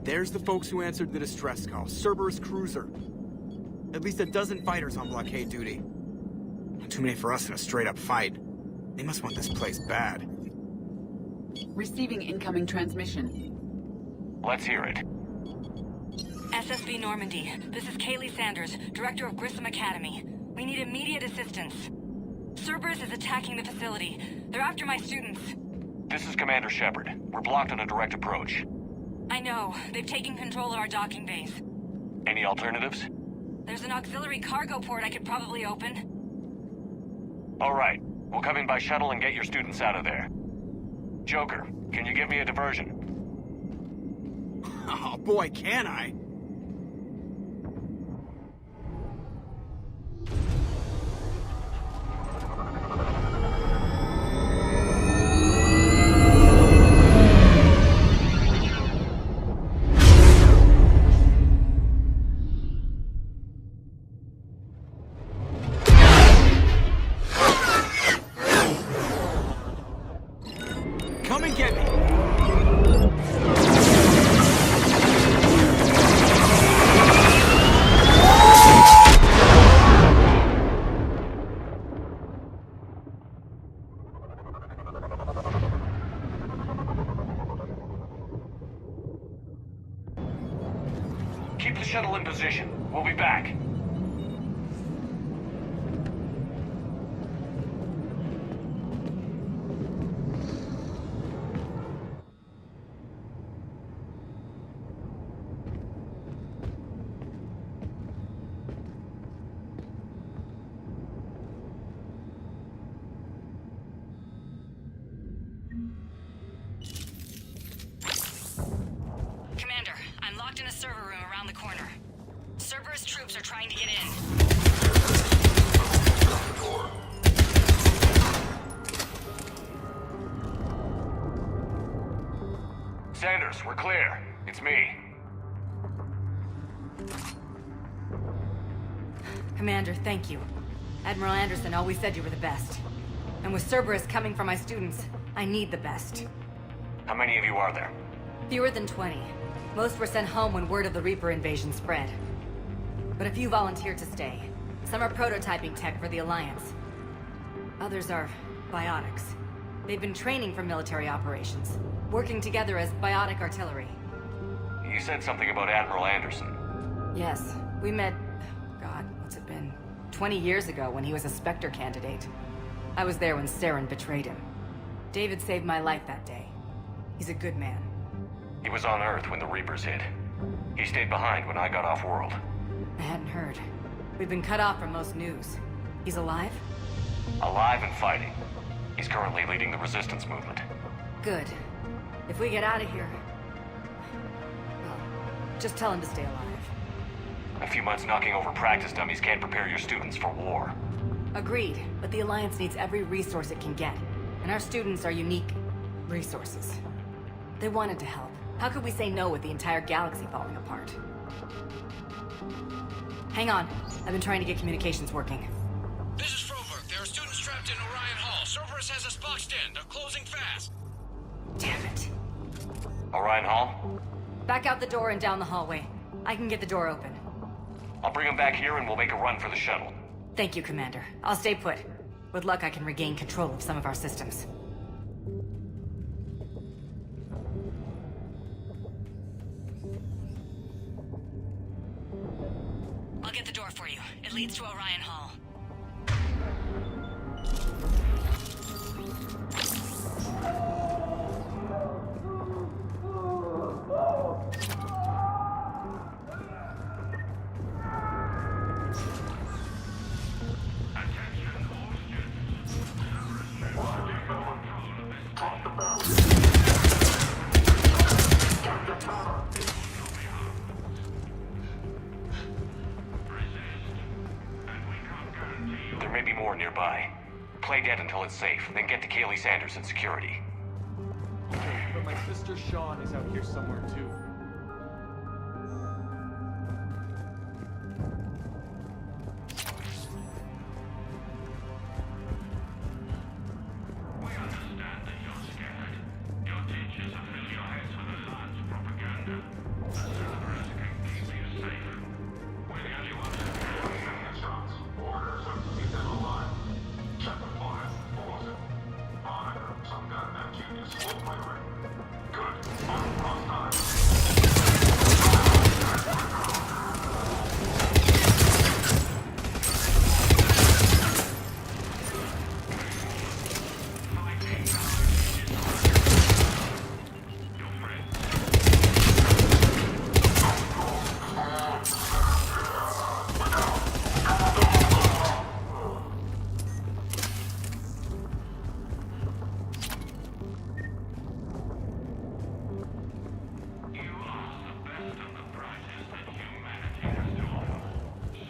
There's the folks who answered the distress call. Cerberus cruiser. At least a dozen fighters on blockade duty. Not too many for us in a straight-up fight. They must want this place bad. Receiving incoming transmission. Let's hear it. SSV Normandy. This is Kaylee Sanders, Director of Grissom Academy. We need immediate assistance. Cerberus is attacking the facility. They're after my students. This is Commander Shepard. We're blocked on a direct approach. I know. They've taken control of our docking bays. Any alternatives? There's an auxiliary cargo port I could probably open. All right. We'll come in by shuttle and get your students out of there. Joker, can you give me a diversion? Oh boy, can I! Come and get me! Keep the shuttle in position. We'll be back. Commander, I'm locked in a server room around the corner. Cerberus troops are trying to get in. Sanders, we're clear. It's me. Commander, thank you. Admiral Anderson always said you were the best. And with Cerberus coming for my students, I need the best. How many of you are there? Fewer than 20. Most were sent home when word of the Reaper invasion spread. But a few volunteered to stay. Some are prototyping tech for the Alliance. Others are biotics. They've been training for military operations, working together as biotic artillery. You said something about Admiral Anderson. Yes, we met... God, what's it been? 20 years ago when he was a Spectre candidate. I was there when Saren betrayed him. David saved my life that day. He's a good man. He was on Earth when the Reapers hit. He stayed behind when I got off-world. I hadn't heard. We've been cut off from most news. He's alive? Alive and fighting. He's currently leading the resistance movement. Good. If we get out of here... Well, just tell him to stay alive. A few months knocking over practice dummies can't prepare your students for war. Agreed, but the Alliance needs every resource it can get. And our students are unique resources. They wanted to help. How could we say no with the entire galaxy falling apart? Hang on. I've been trying to get communications working. This is Froberg. There are students trapped in Orion Hall. Cerberus has us boxed in. They're closing fast. Damn it. Orion Hall? Back out the door and down the hallway. I can get the door open. I'll bring them back here and we'll make a run for the shuttle. Thank you, Commander. I'll stay put. With luck, I can regain control of some of our systems. I'll get the door for you. It leads to Orion Hall. There may be more nearby. play dead until it's safe, then get to Kaylee Sanders in security. Okay, but my sister Sean is out here somewhere too. We understand that you're scared. Your teachers have filled your heads with the lies propaganda. Cerberus can keep you safe. We're the only ones who can give you a chance. Orders are to keep them alive. Check the fire. Pause it. Monitor. Some goddamn genius will play right. Good. On time.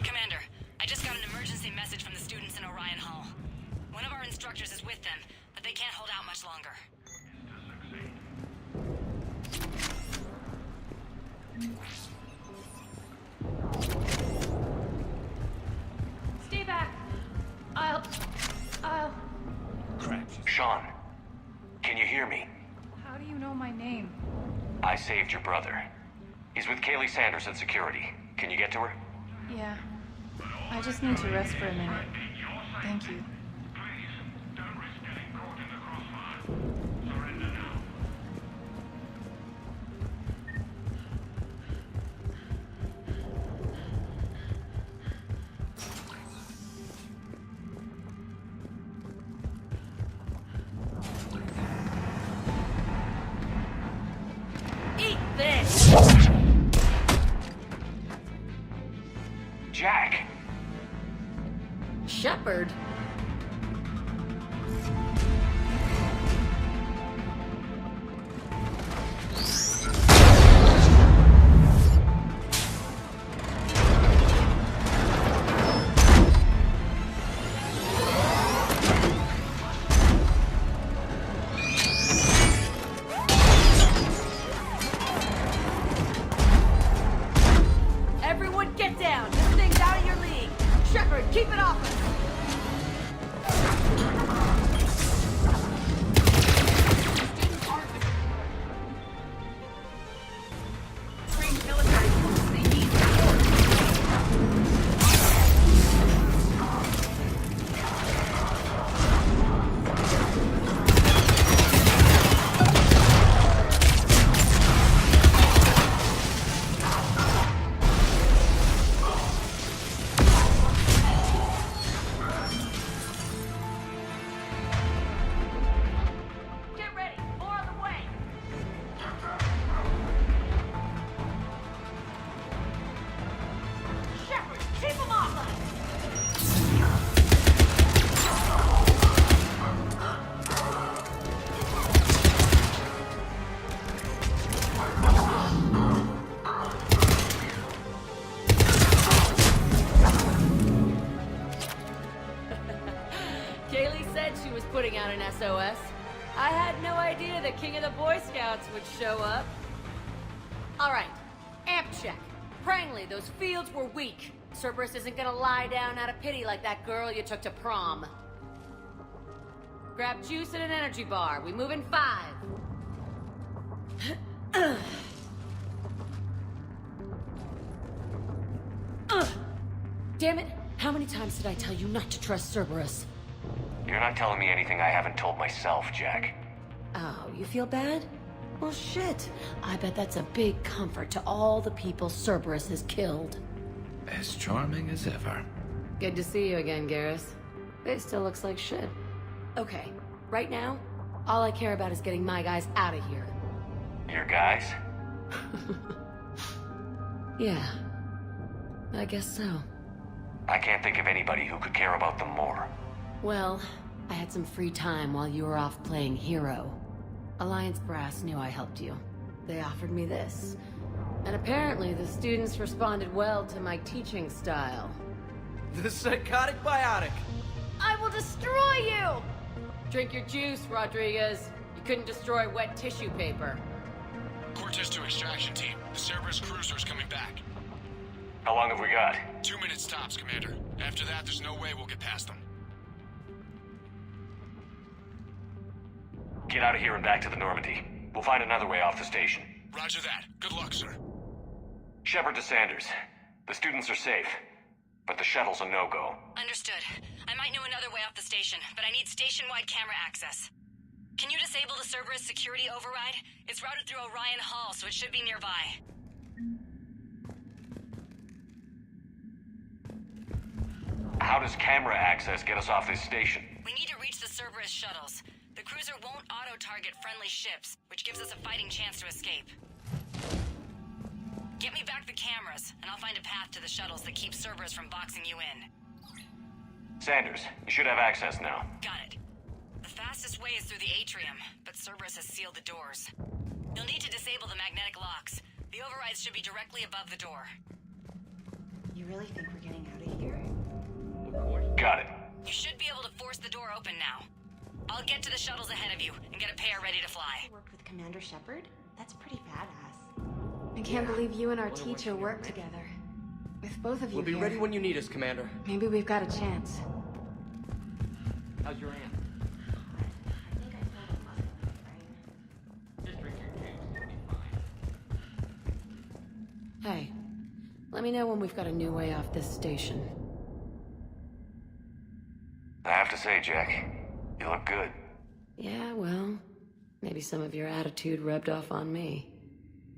Commander, I just got an emergency message from the students in Orion Hall. One of our instructors is with them, but they can't hold out much longer. Stay back. I'll... Crap. Sean, can you hear me? How do you know my name? I saved your brother. He's with Kaylee Sanders in security. Can you get to her? Yeah. I just need to rest for a minute. Thank you. Eat this! Jack! Shepard? Everyone get down! This thing's out of your league! Shepard, keep it off us! Students aren't trained military forces. They need support. Get ready! More on the way! Shepard, keep them off us! Kaylee said she was putting out an SOS. I had no idea the king of the Boy Scouts would show up. All right, amp check. Prangley, those fields were weak. Cerberus isn't gonna lie down out of pity like that girl you took to prom. Grab juice and an energy bar. We move in 5. Damn it! How many times did I tell you not to trust Cerberus? You're not telling me anything I haven't told myself, Jack. Oh, you feel bad? Well, shit. I bet that's a big comfort to all the people Cerberus has killed. As charming as ever. Good to see you again, Garrus. It still looks like shit. Okay, right now, all I care about is getting my guys out of here. Your guys? Yeah, I guess so. I can't think of anybody who could care about them more. Well, I had some free time while you were off playing hero. Alliance Brass knew I helped you. They offered me this. And apparently the students responded well to my teaching style. The psychotic biotic. I will destroy you! Drink your juice, Rodriguez. You couldn't destroy wet tissue paper. Cortez to extraction team. The Cerberus cruiser's coming back. How long have we got? 2 minutes tops, Commander. After that, there's no way we'll get past them. Get out of here and back to the Normandy. We'll find another way off the station. Roger that. Good luck, sir. Shepard to Sanders. The students are safe, but the shuttle's a no-go. Understood. I might know another way off the station, but I need station-wide camera access. Can you disable the Cerberus security override? It's routed through Orion Hall, so it should be nearby. How does camera access get us off this station? We need to reach the Cerberus shuttles. The cruiser won't auto-target friendly ships, which gives us a fighting chance to escape. Get me back the cameras, and I'll find a path to the shuttles that keep Cerberus from boxing you in. Sanders, you should have access now. Got it. The fastest way is through the atrium, but Cerberus has sealed the doors. You'll need to disable the magnetic locks. The overrides should be directly above the door. You really think we're getting out of here? Got it. You should be able to force the door open now. I'll get to the shuttles ahead of you and get a pair ready to fly. Worked with Commander Shepard? That's pretty badass. I can't believe you and our teacher work together. With both of you We'll be here, ready when you need us, Commander. maybe we've got a chance. How's your aunt? I think I told him muscle in my brain. Just drink your juice, you'll be fine. Hey, let me know when we've got a new way off this station. I have to say, Jack, you look good. Yeah, well, maybe some of your attitude rubbed off on me.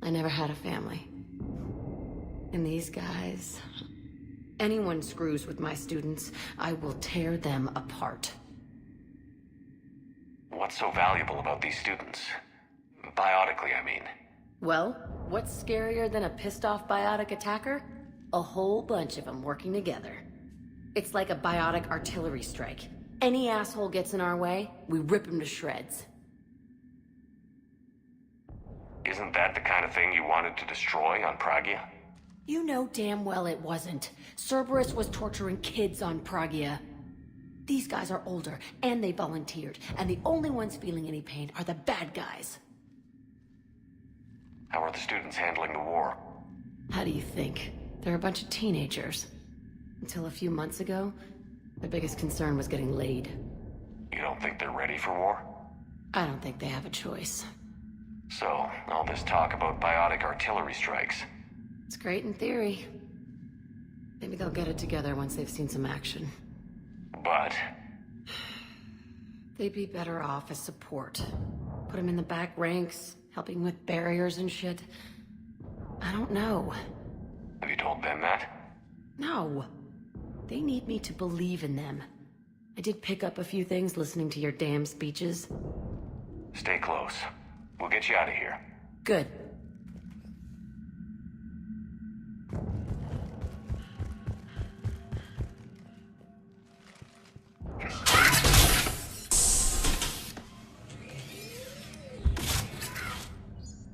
I never had a family. And these guys... Anyone screws with my students, I will tear them apart. What's so valuable about these students? Biotically, I mean. Well, what's scarier than a pissed-off biotic attacker? A whole bunch of them working together. It's like a biotic artillery strike. Any asshole gets in our way, we rip him to shreds. Isn't that the kind of thing you wanted to destroy on Pragia? You know damn well it wasn't. Cerberus was torturing kids on Pragia. These guys are older, and they volunteered, and the only ones feeling any pain are the bad guys. How are the students handling the war? How do you think? They're a bunch of teenagers. Until a few months ago, their biggest concern was getting laid. You don't think they're ready for war? I don't think they have a choice. So, all this talk about biotic artillery strikes. It's great in theory. Maybe they'll get it together once they've seen some action. But... They'd be better off as support. Put them in the back ranks, helping with barriers and shit. I don't know. Have you told them that? No. They need me to believe in them. I did pick up a few things listening to your damn speeches. Stay close. We'll get you out of here. Good.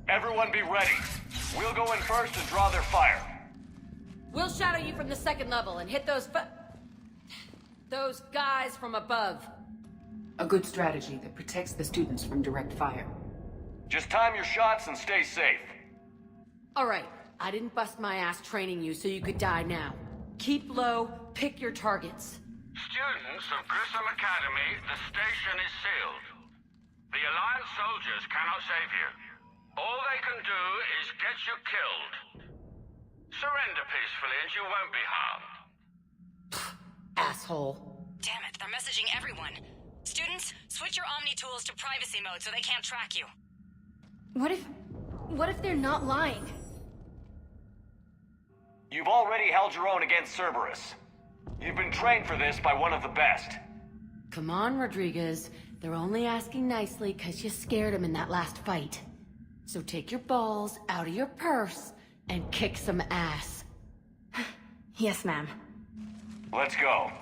Everyone be ready. We'll go in first and draw their fire. We'll shadow you from the second level and hit those guys from above. A good strategy that protects the students from direct fire. Just time your shots and stay safe. All right, I didn't bust my ass training you so you could die now. Keep low, pick your targets. Students of Grissom Academy, the station is sealed. The Alliance soldiers cannot save you. All they can do is get you killed. Surrender peacefully and you won't be harmed. Asshole. Damn it, they're messaging everyone. Students, switch your Omni tools to privacy mode so they can't track you. What if they're not lying? You've already held your own against Cerberus. You've been trained for this by one of the best. Come on, Rodriguez. They're only asking nicely because you scared them in that last fight. So take your balls out of your purse and kick some ass. Yes, ma'am. Let's go.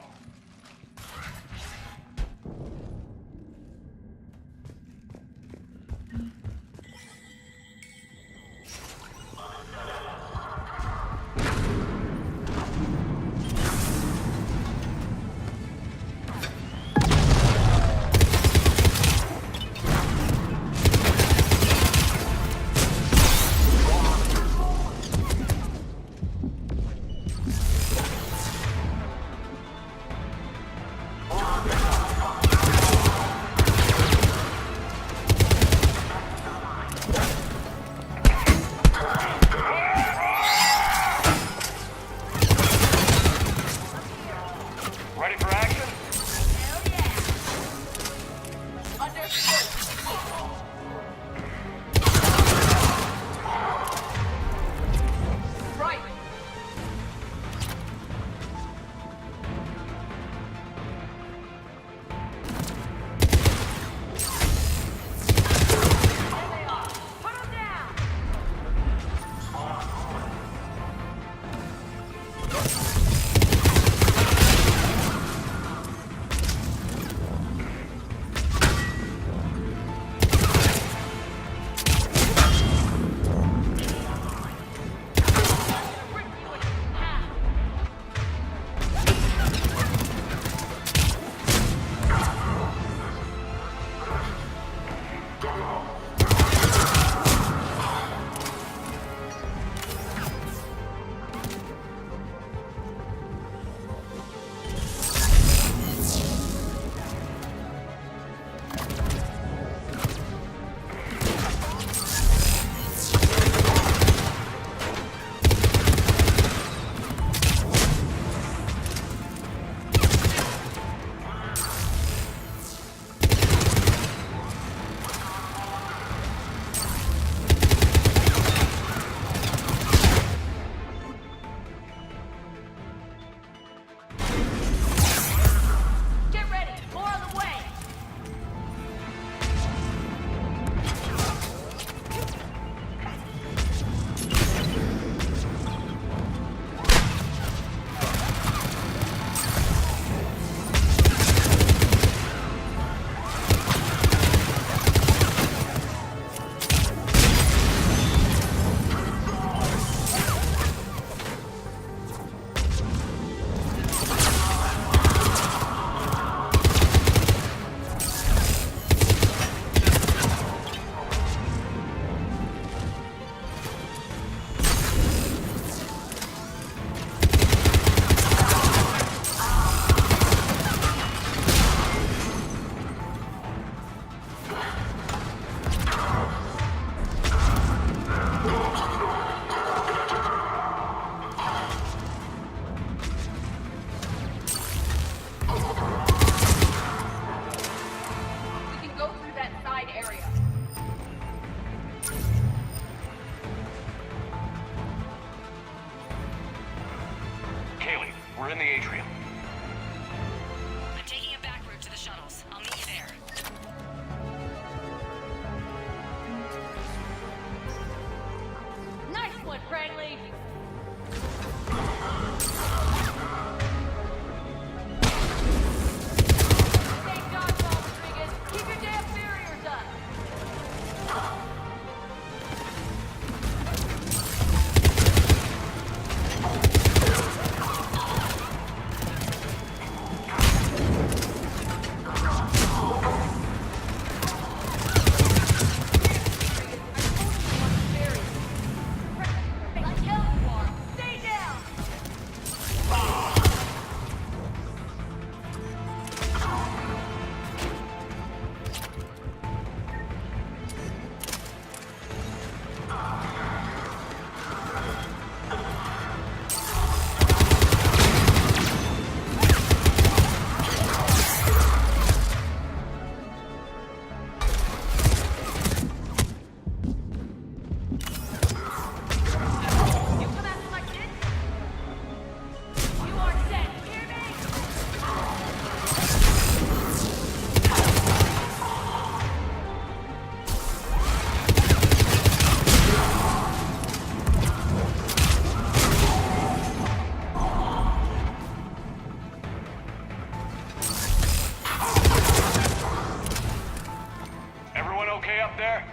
up there?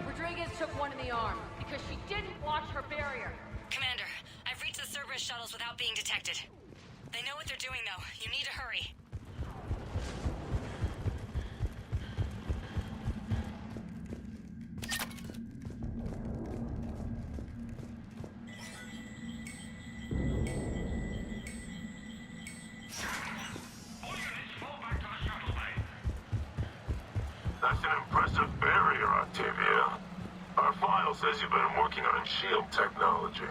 Rodriguez took one in the arm because she didn't watch her barrier. Commander, I've reached the Cerberus shuttles without being detected. They know what they're doing, though. You need to hurry. That's an impressive barrier, Octavia. Our file says you've been working on shield technology.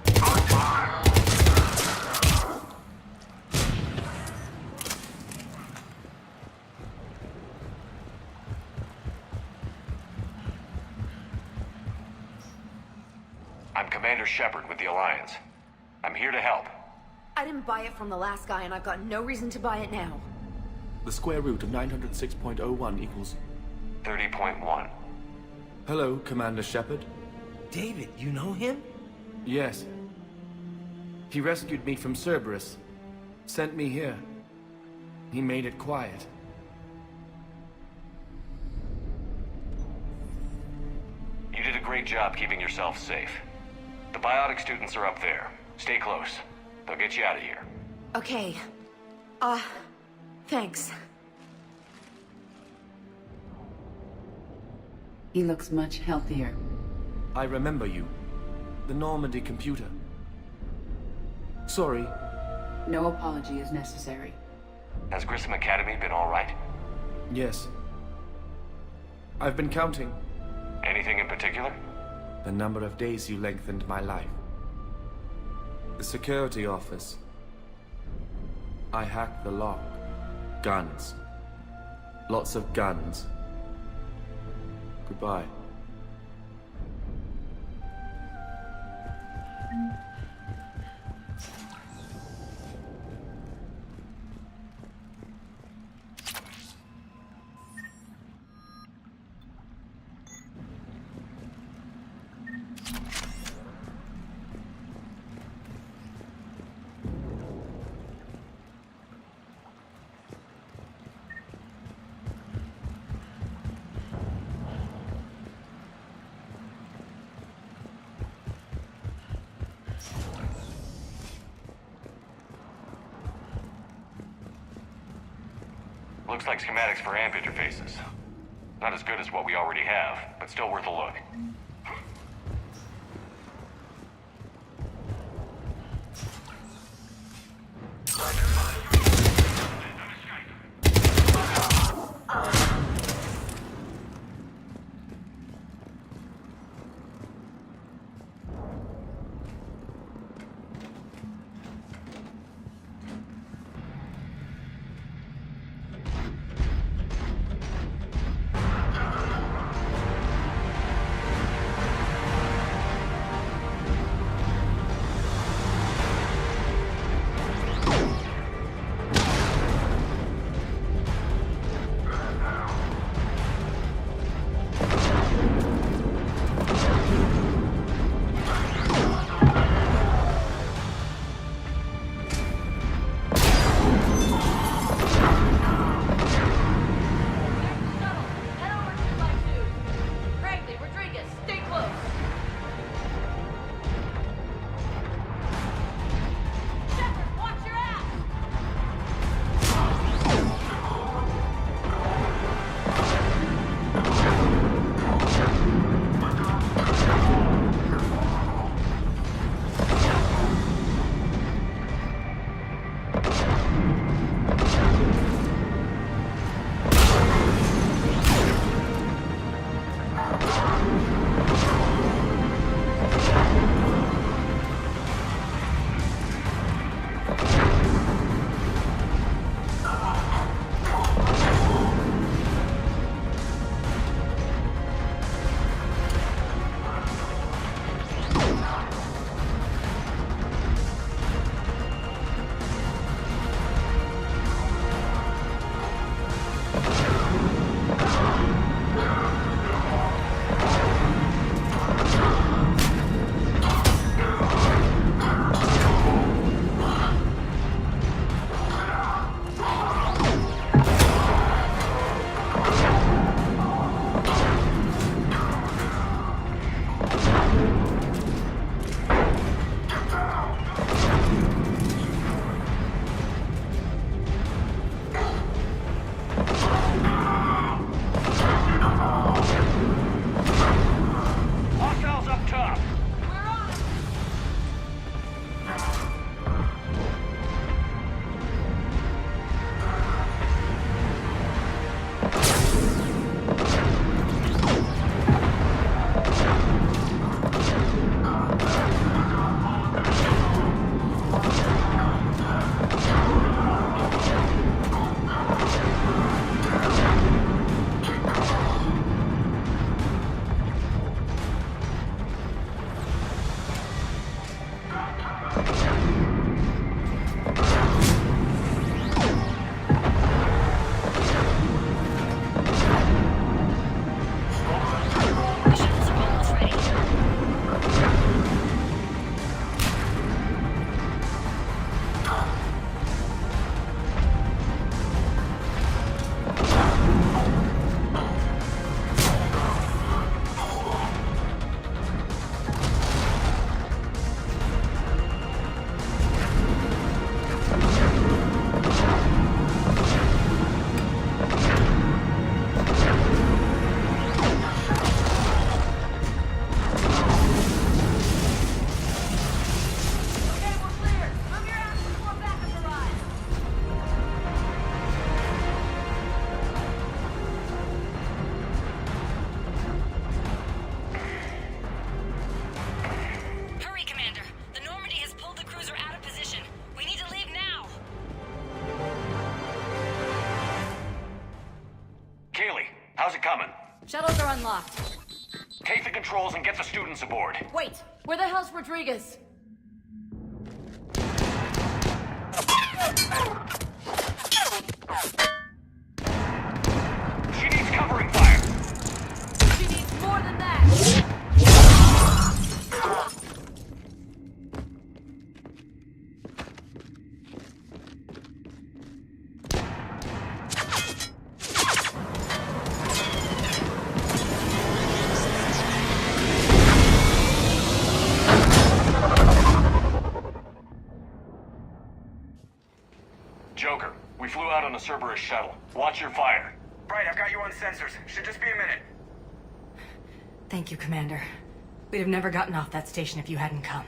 On fire! I'm Commander Shepard with the Alliance. I'm here to help. I didn't buy it from the last guy, and I've got no reason to buy it now. The square root of 906.01 equals... 30.1. Hello, Commander Shepard. David, you know him? Yes. He rescued me from Cerberus. Sent me here. He made it quiet. You did a great job keeping yourself safe. The biotic students are up there. Stay close. They'll get you out of here. Okay. Thanks. He looks much healthier. I remember you. The Normandy computer. Sorry. No apology is necessary. Has Grissom Academy been all right? Yes. I've been counting. Anything in particular? The number of days you lengthened my life. The security office. I hacked the lock. Guns. Lots of guns. Goodbye. Looks like schematics for AMP interfaces. Not as good as what we already have, but still worth a look. How's it coming? Shuttles are unlocked. Take the controls and get the students aboard. Wait, where the hell's Rodriguez? She needs covering fire. She needs more than that! Joker, we flew out on a Cerberus shuttle. Watch your fire. Right, I've got you on sensors. Should just be a minute. Thank you, Commander. We'd have never gotten off that station if you hadn't come.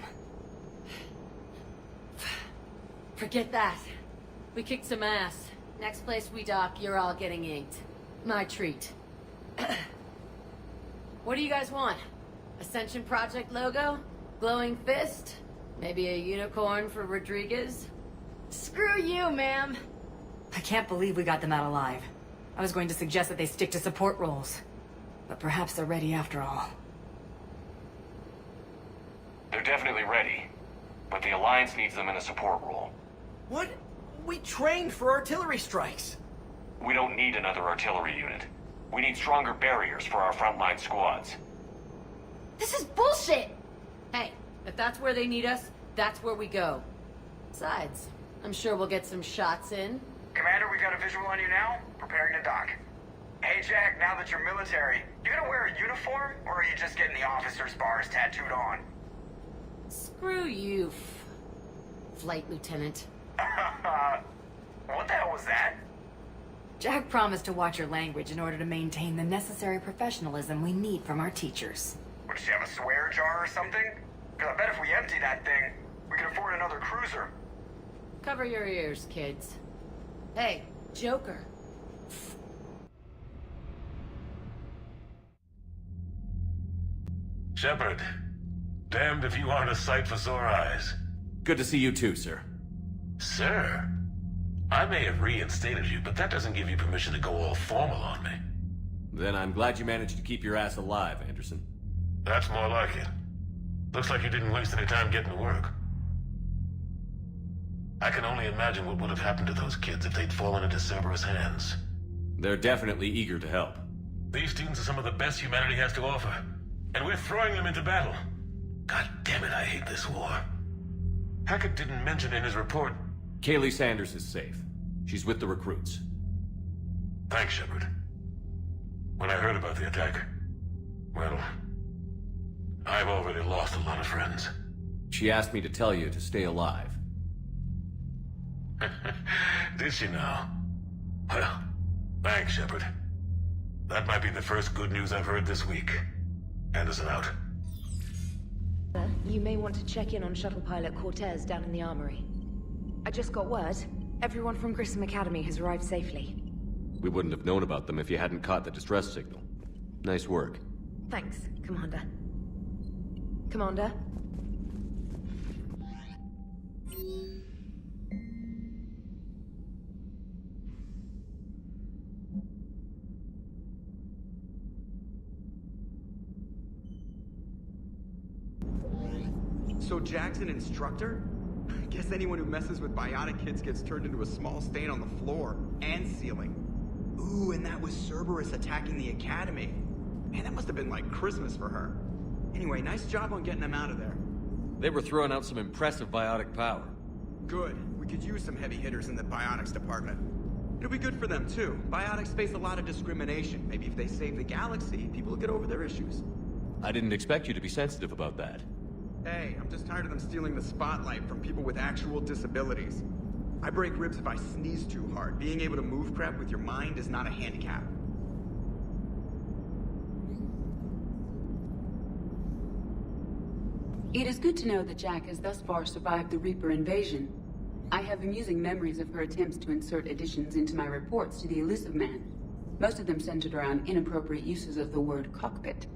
Forget that. We kicked some ass. Next place we dock, you're all getting inked. My treat. What do you guys want? Ascension Project logo? Glowing fist? Maybe a unicorn for Rodriguez? Screw you, ma'am! I can't believe we got them out alive. I was going to suggest that they stick to support roles. But perhaps they're ready after all. They're definitely ready. But the Alliance needs them in a support role. What? We trained for artillery strikes. We don't need another artillery unit. We need stronger barriers for our frontline squads. This is bullshit! Hey, if that's where they need us, that's where we go. Besides, I'm sure we'll get some shots in. Commander, we got a visual on you now. Preparing to dock. Hey, Jack, now that you're military, you gonna wear a uniform, or are you just getting the officer's bars tattooed on? Screw you, Flight Lieutenant. What the hell was that? Jack promised to watch your language in order to maintain the necessary professionalism we need from our teachers. What, does she have a swear jar or something? Because I bet if we empty that thing, we can afford another cruiser. Cover your ears, kids. Hey, Joker. Shepard, damned if you aren't a sight for sore eyes. Good to see you too, sir. Sir, I may have reinstated you, but that doesn't give you permission to go all formal on me. Then I'm glad you managed to keep your ass alive, Anderson. That's more like it. Looks like you didn't waste any time getting to work. I can only imagine what would have happened to those kids if they'd fallen into Cerberus' hands. They're definitely eager to help. These students are some of the best humanity has to offer, and we're throwing them into battle. God damn it, I hate this war. Hackett didn't mention in his report. Kaylee Sanders is safe. She's with the recruits. Thanks, Shepard. When I heard about the attack, well, I've already lost a lot of friends. She asked me to tell you to stay alive. Did she now? Well, thanks, Shepard. That might be the first good news I've heard this week. Anderson out. You may want to check in on shuttle pilot Cortez down in the armory. I just got word. Everyone from Grissom Academy has arrived safely. We wouldn't have known about them if you hadn't caught the distress signal. Nice work. Thanks, Commander. Commander? So Jack's an instructor? I guess anyone who messes with biotic kids gets turned into a small stain on the floor and ceiling. Ooh, and that was Cerberus attacking the academy. Man, that must have been like Christmas for her. Anyway, nice job on getting them out of there. They were throwing out some impressive biotic power. Good. We could use some heavy hitters in the biotics department. It'll be good for them too. Biotics face a lot of discrimination. Maybe if they save the galaxy, people will get over their issues. I didn't expect you to be sensitive about that. Hey, I'm just tired of them stealing the spotlight from people with actual disabilities. I break ribs if I sneeze too hard. Being able to move crap with your mind is not a handicap. It is good to know that Jack has thus far survived the Reaper invasion. I have amusing memories of her attempts to insert additions into my reports to the Elusive Man. Most of them centered around inappropriate uses of the word cockpit.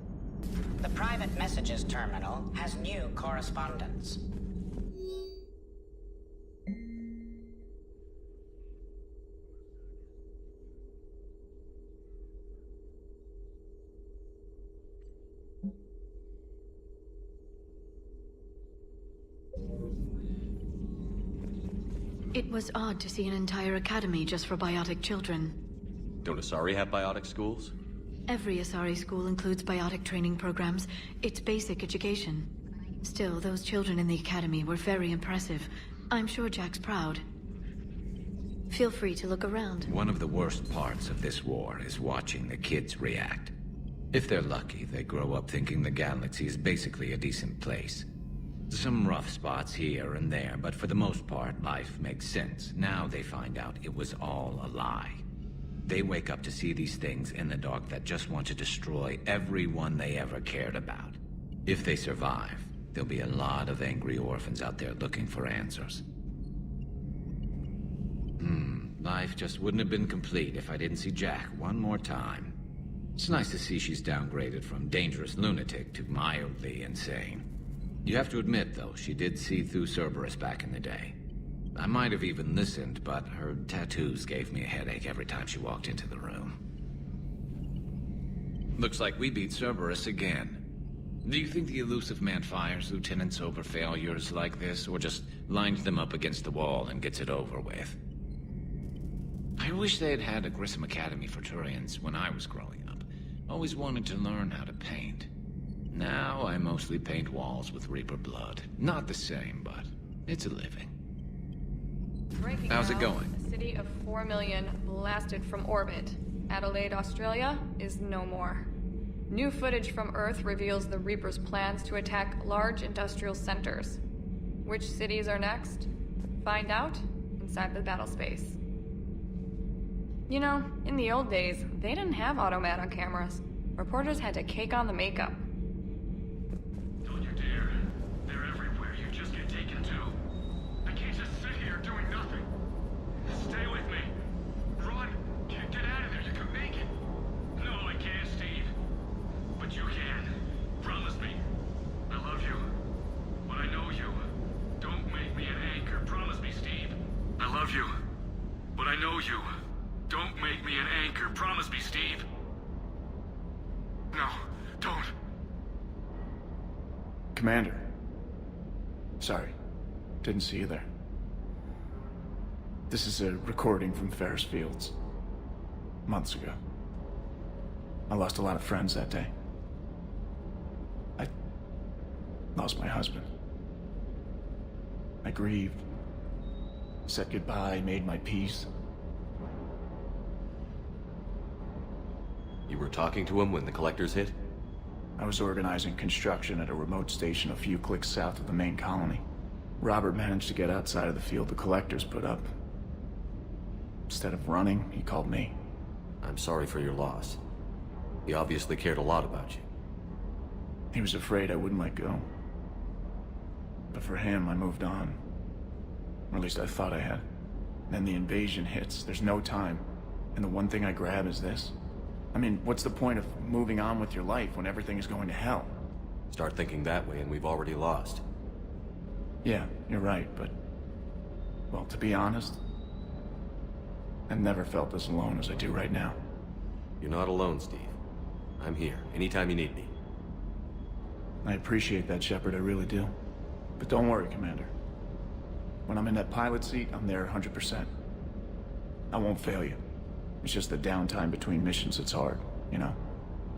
The private messages terminal has new correspondence. It was odd to see an entire academy just for biotic children. Don't Asari have biotic schools? Every Asari school includes biotic training programs. It's basic education. Still, those children in the academy were very impressive. I'm sure Jack's proud. Feel free to look around. One of the worst parts of this war is watching the kids react. If they're lucky, they grow up thinking the galaxy is basically a decent place. Some rough spots here and there, but for the most part, life makes sense. Now they find out it was all a lie. They wake up to see these things in the dark that just want to destroy everyone they ever cared about. If they survive, there'll be a lot of angry orphans out there looking for answers. Life just wouldn't have been complete if I didn't see Jack one more time. It's nice to see she's downgraded from dangerous lunatic to mildly insane. You have to admit, though, she did see through Cerberus back in the day. I might have even listened, but her tattoos gave me a headache every time she walked into the room. Looks like we beat Cerberus again. Do you think the Elusive Man fires lieutenants over failures like this, or just lines them up against the wall and gets it over with? I wish they had had a Grissom Academy for Turians when I was growing up. Always wanted to learn how to paint. Now I mostly paint walls with Reaper blood. Not the same, but it's a living. Breaking How's it now, going? A city of 4 million blasted from orbit. Adelaide, Australia is no more. New footage from Earth reveals the Reaper's plans to attack large industrial centers. Which cities are next? Find out inside the battle space. You know, in the old days, they didn't have automata cameras. Reporters had to cake on the makeup. Don't you dare. They're everywhere. You just get taken too. I can't just sit here doing nothing. Stay with me. Run. Get out of there. You can make it. No, I can't, Steve. But you can. Promise me. I love you. But I know you. Don't make me an anchor. Promise me, Steve. I love you. But I know you. Don't make me an anchor. Promise me, Steve. No, don't. Commander. Sorry. Didn't see you there. This is a recording from Ferris Fields. Months ago. I lost a lot of friends that day. I lost my husband. I grieved. Said goodbye, made my peace. You were talking to him when the collectors hit? I was organizing construction at a remote station a few clicks south of the main colony. Robert managed to get outside of the field the collectors put up. Instead of running, he called me. I'm sorry for your loss. He obviously cared a lot about you. He was afraid I wouldn't let go. But for him, I moved on. Or at least I thought I had. Then the invasion hits, there's no time. And the one thing I grab is this. I mean, what's the point of moving on with your life when everything is going to hell? Start thinking that way and we've already lost. Yeah, you're right, but... well, to be honest, I've never felt as alone as I do right now. You're not alone, Steve. I'm here, anytime you need me. I appreciate that, Shepard, I really do. But don't worry, Commander. When I'm in that pilot seat, I'm there 100%. I won't fail you. It's just the downtime between missions that's hard, you know?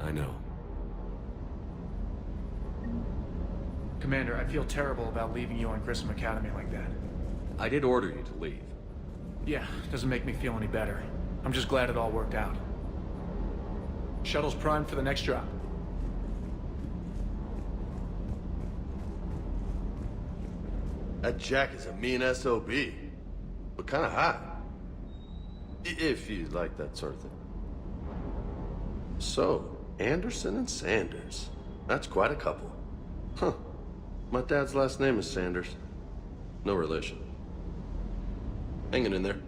I know. Commander, I feel terrible about leaving you on Grissom Academy like that. I did order you to leave. Yeah, doesn't make me feel any better. I'm just glad it all worked out. Shuttle's primed for the next drop. That Jack is a mean SOB. But kinda hot. If you like that sort of thing. So, Anderson and Sanders. That's quite a couple. Huh. My dad's last name is Sanders. No relation. Hanging in there.